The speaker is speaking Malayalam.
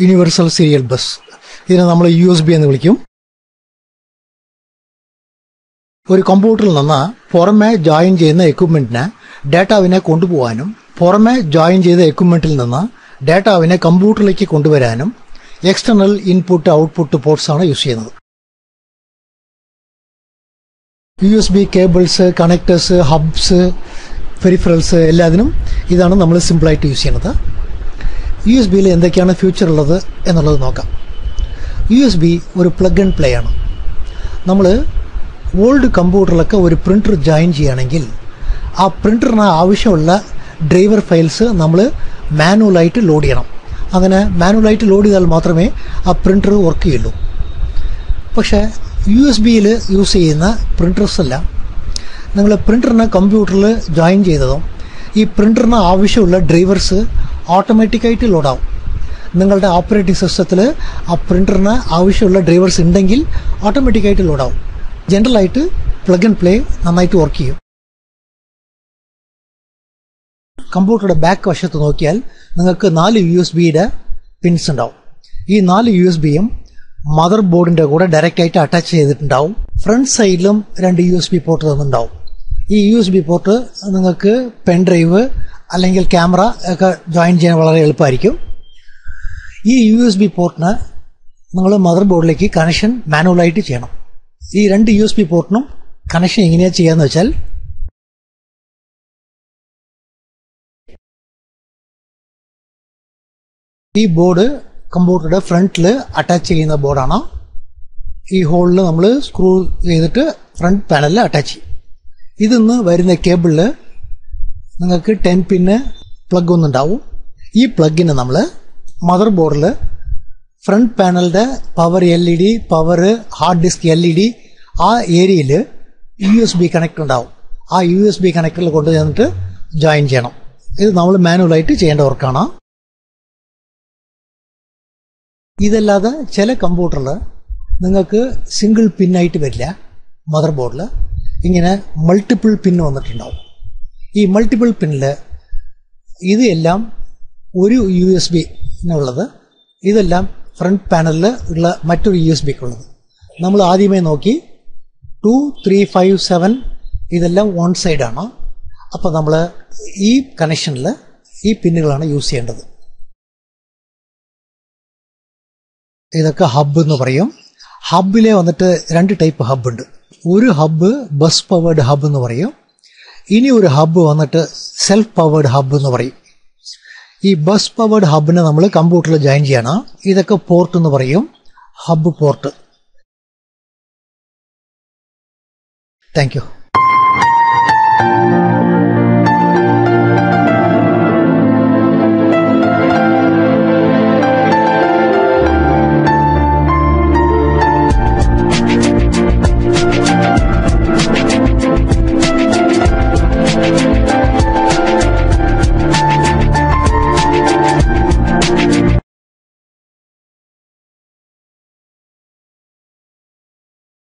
Universal serial bus. ഇതിനെ നമ്മൾ USB എന്ന് വിളിക്കും. ഒരു കമ്പ്യൂട്ടറിൽ നിന്ന് പുറമെ ജോയിൻ ചെയ്യുന്ന എക്യുപ്മെന്റിന് ഡാറ്റാവിനെ കൊണ്ടുപോകാനും പുറമെ ജോയിൻ ചെയ്ത എക്യുപ്മെന്റിൽ നിന്ന് ഡാറ്റാവിനെ കമ്പ്യൂട്ടറിലേക്ക് കൊണ്ടുവരാനും എക്സ്റ്റേണൽ ഇൻപുട്ട് ഔട്ട്പുട്ട് പോർട്സ് ആണ് യൂസ് ചെയ്യുന്നത്. USB cables, connectors, hubs, peripherals എല്ലാത്തിനും ഇതാണ് നമ്മൾ സിമ്പിളായിട്ട് യൂസ് ചെയ്യുന്നത്. USB എന്തൊക്കെയാണ് ഫ്യൂച്ചർ ഉള്ളത് എന്നുള്ളത് നോക്കാം. USB ഒരു പ്ലഗ് ആൻഡ് പ്ലേ ആണ്. നമ്മൾ ഓൾഡ് കമ്പ്യൂട്ടറിലൊക്കെ ഒരു പ്രിൻ്റർ ജോയിൻ ചെയ്യുകയാണെങ്കിൽ ആ പ്രിൻ്ററിന് ആവശ്യമുള്ള ഡ്രൈവർ ഫയൽസ് നമ്മൾ മാനുവലായിട്ട് ലോഡ് ചെയ്യണം. അങ്ങനെ മാനുവലായിട്ട് ലോഡ് ചെയ്താൽ മാത്രമേ ആ പ്രിൻ്റർ വർക്ക് ചെയ്യുള്ളൂ. പക്ഷേ USB-യിൽ യൂസ് ചെയ്യുന്ന പ്രിൻ്റേഴ്സ് എല്ലാം നിങ്ങൾ പ്രിൻ്ററിനെ കമ്പ്യൂട്ടറിൽ ജോയിൻ ചെയ്തതും ഈ പ്രിൻ്ററിന് ആവശ്യമുള്ള ഡ്രൈവേഴ്സ് ഓട്ടോമാറ്റിക്കായിട്ട് ലോഡാവും. നിങ്ങളുടെ ഓപ്പറേറ്റിംഗ് സിസ്റ്റത്തിൽ ആ പ്രിൻ്ററിന് ആവശ്യമുള്ള ഡ്രൈവേഴ്സ് ഉണ്ടെങ്കിൽ ഓട്ടോമാറ്റിക്കായിട്ട് ലോഡാവും. ജനറലായിട്ട് പ്ലഗ് ആൻഡ് പ്ലേ നന്നായിട്ട് വർക്ക് ചെയ്യും. കമ്പ്യൂട്ടറുടെ ബാക്ക് വശത്ത് നോക്കിയാൽ നിങ്ങൾക്ക് 4 USB-യുടെ പിൻസ് ഉണ്ടാവും. ഈ 4 USB-യും മദർ ബോർഡിന്റെ കൂടെ ഡയറക്റ്റ് ആയിട്ട് അറ്റാച്ച് ചെയ്തിട്ടുണ്ടാവും. ഫ്രണ്ട് സൈഡിലും 2 USB പോർട്ട് തന്നിട്ടുണ്ടാവും. ഈ USB പോർട്ട് നിങ്ങൾക്ക് പെൻ ഡ്രൈവ് അല്ലെങ്കിൽ ക്യാമറ ഒക്കെ ജോയിൻ ചെയ്യാൻ വളരെ എളുപ്പമായിരിക്കും. ഈ USB പോർട്ടിന് നിങ്ങൾ മദർ ബോർഡിലേക്ക് കണക്ഷൻ മാനുവലായിട്ട് ചെയ്യണം. ഈ 2 USB പോർട്ടിനും കണക്ഷൻ എങ്ങനെയാ ചെയ്യാന്ന് വെച്ചാൽ ഈ ബോർഡ് കമ്പ്യൂട്ടറുടെ ഫ്രണ്ടിൽ അറ്റാച്ച് ചെയ്യുന്ന ബോർഡാണ്. ഈ ഹോളിൽ നമ്മൾ സ്ക്രൂ ചെയ്തിട്ട് ഫ്രണ്ട് പാനലിൽ അറ്റാച്ച് ചെയ്യും. ഇതിന്ന് വരുന്ന കേബിളിൽ നിങ്ങൾക്ക് 10 പിന്ന് പ്ലഗ് ഒന്നുണ്ടാവും. ഈ പ്ലഗിന് നമ്മൾ മദർ ബോർഡിൽ ഫ്രണ്ട് പാനലിന്റെ power LED, power hard disk LED ആ ഏരിയയിൽ USB കണക്ടർ ഉണ്ടാവും. ആ USB കണക്ടറിൽ കൊണ്ടു ചെന്നിട്ട് ജോയിൻ ചെയ്യണം. ഇത് നമ്മൾ മാനുവലായിട്ട് ചെയ്യേണ്ട വർക്കാണ്. ഇതല്ലാതെ ചില കമ്പ്യൂട്ടറിൽ നിങ്ങൾക്ക് സിംഗിൾ പിന്നായിട്ട് വരില്ല. മദർ ബോർഡിൽ ഇങ്ങനെ മൾട്ടിപ്പിൾ പിന്ന് വന്നിട്ടുണ്ടാവും. ഈ മൾട്ടിപ്പിൾ പിന്നിൽ ഇത് എല്ലാം ഒരു USB-നുള്ളത്, ഇതെല്ലാം ഫ്രണ്ട് പാനലിൽ ഉള്ള മറ്റൊരു USB-ക്കുള്ളത്. നമ്മൾ ആദ്യമേ നോക്കി 2, 3, 5, 7 ഇതെല്ലാം വൺ സൈഡാണ്. അപ്പോൾ നമ്മൾ ഈ കണക്ഷനിൽ ഈ പിന്നുകളാണ് യൂസ് ചെയ്യേണ്ടത്. ഇതൊക്കെ ഹബ്ബ് എന്ന് പറയും. ഹബ്ബിലെ വന്നിട്ട് 2 ടൈപ്പ് ഹബ്ബ് ഉണ്ട്. ഒരു ഹബ്ബ് ബസ് പവേർഡ് ഹബ്ബ് എന്ന് പറയും. ഇനി ഒരു ഹബ്ബ് വന്നിട്ട് സെൽഫ് പവേർഡ് ഹബ്ബ് എന്ന് പറയും. ഈ ബസ് പവേർഡ് ഹബ്ബിനെ നമ്മൾ കമ്പ്യൂട്ടറിൽ ജോയിൻ ചെയ്യണം. ഇതൊക്കെ പോർട്ട് എന്ന് പറയും, ഹബ്ബ് പോർട്ട്. Thank you.